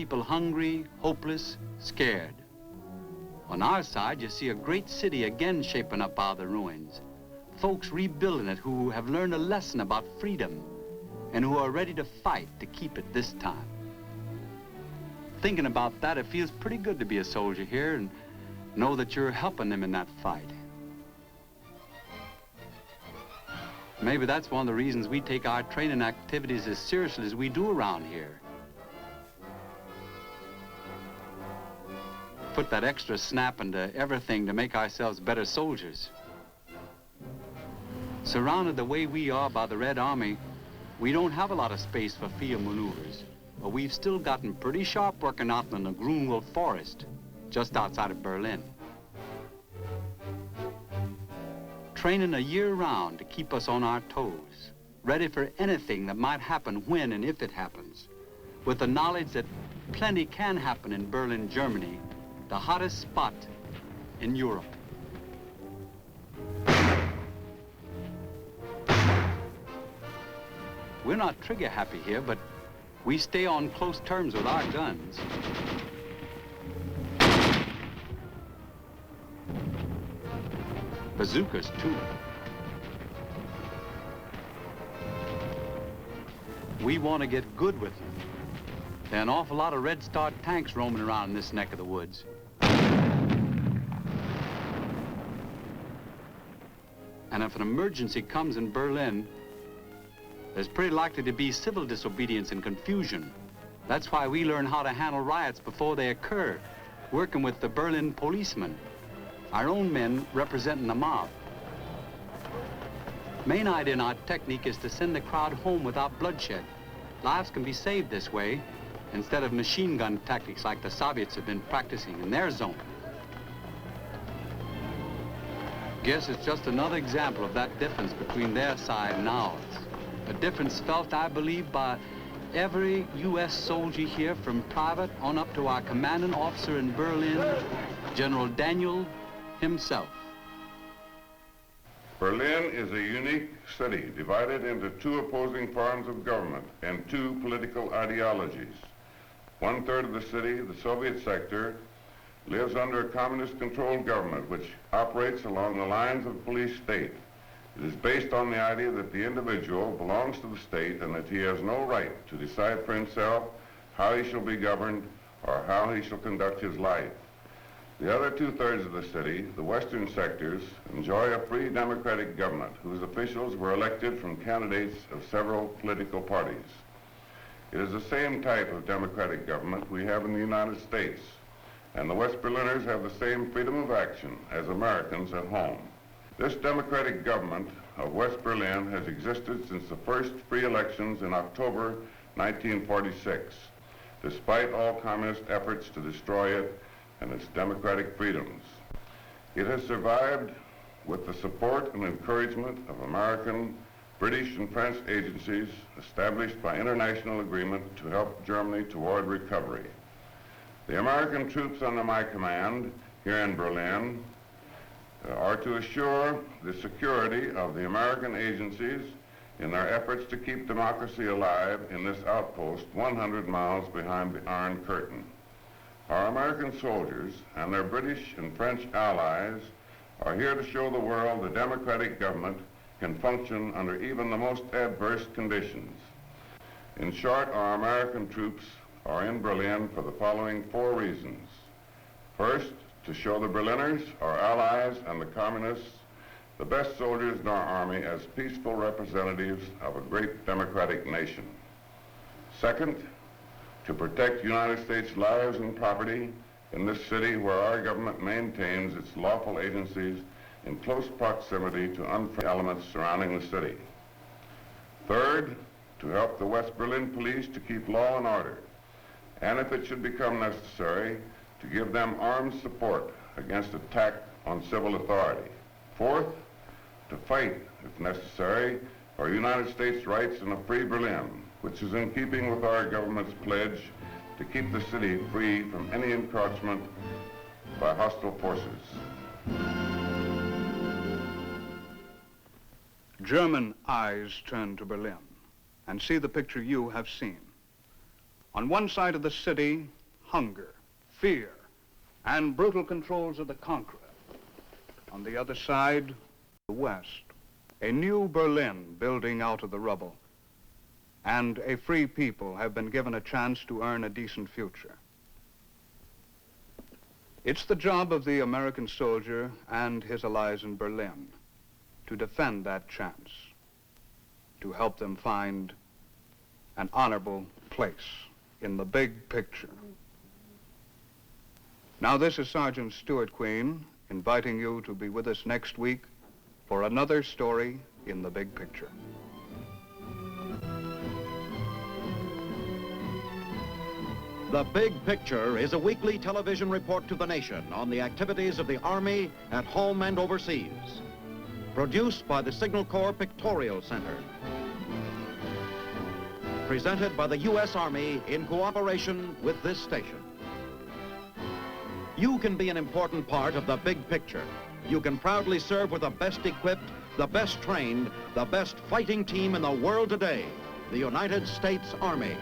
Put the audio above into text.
people hungry, hopeless, scared. On our side, you see a great city again shaping up out of the ruins. Folks rebuilding it who have learned a lesson about freedom and who are ready to fight to keep it this time. Thinking about that, it feels pretty good to be a soldier here and know that you're helping them in that fight. Maybe that's one of the reasons we take our training activities as seriously as we do around here. Put that extra snap into everything to make ourselves better soldiers. Surrounded the way we are by the Red Army, we don't have a lot of space for field maneuvers, but we've still gotten pretty sharp working out in the Grunwald Forest, just outside of Berlin. Training a year round to keep us on our toes, ready for anything that might happen when and if it happens, with the knowledge that plenty can happen in Berlin, Germany, the hottest spot in Europe. We're not trigger happy here, but we stay on close terms with our guns. Bazookas, too. We want to get good with them. There are an awful lot of Red Star tanks roaming around in this neck of the woods. And if an emergency comes in Berlin, there's pretty likely to be civil disobedience and confusion. That's why we learn how to handle riots before they occur, working with the Berlin policemen, our own men representing the mob. Main idea in our technique is to send the crowd home without bloodshed. Lives can be saved this way, instead of machine gun tactics like the Soviets have been practicing in their zone. Guess it's just another example of that difference between their side and ours. A difference felt, I believe, by every U.S. soldier here, from private on up to our commanding officer in Berlin, General Daniel himself. Berlin is a unique city divided into two opposing forms of government and two political ideologies. 1/3 of the city, the Soviet sector, lives under a communist-controlled government which operates along the lines of a police state. It is based on the idea that the individual belongs to the state and that he has no right to decide for himself how he shall be governed or how he shall conduct his life. The other 2/3 of the city, the western sectors, enjoy a free democratic government whose officials were elected from candidates of several political parties. It is the same type of democratic government we have in the United States, and the West Berliners have the same freedom of action as Americans at home. This democratic government of West Berlin has existed since the first free elections in October 1946, despite all communist efforts to destroy it and its democratic freedoms. It has survived with the support and encouragement of American, British, and French agencies established by international agreement to help Germany toward recovery. The American troops under my command here in Berlin are to assure the security of the American agencies in their efforts to keep democracy alive in this outpost 100 miles behind the Iron Curtain. Our American soldiers and their British and French allies are here to show the world the democratic government can function under even the most adverse conditions. In short, our American troops are in Berlin for the following 4 reasons. First, to show the Berliners, our allies, and the communists the best soldiers in our army as peaceful representatives of a great democratic nation. Second, to protect United States lives and property in this city where our government maintains its lawful agencies in close proximity to unfriendly elements surrounding the city. Third, to help the West Berlin police to keep law and order, and if it should become necessary, to give them armed support against attack on civil authority. Fourth, to fight, if necessary, for United States rights in a free Berlin, which is in keeping with our government's pledge to keep the city free from any encroachment by hostile forces. German eyes turn to Berlin and see the picture you have seen. On one side of the city, hunger, fear, and brutal controls of the conqueror. On the other side, the West, a new Berlin building out of the rubble. And a free people have been given a chance to earn a decent future. It's the job of the American soldier and his allies in Berlin to defend that chance, to help them find an honorable place in the big picture. Now, this is Sergeant Stuart Queen inviting you to be with us next week for another story in the big picture. The Big Picture is a weekly television report to the nation on the activities of the Army at home and overseas. Produced by the Signal Corps Pictorial Center. Presented by the U.S. Army in cooperation with this station. You can be an important part of the big picture. You can proudly serve with the best equipped, the best trained, the best fighting team in the world today, the United States Army.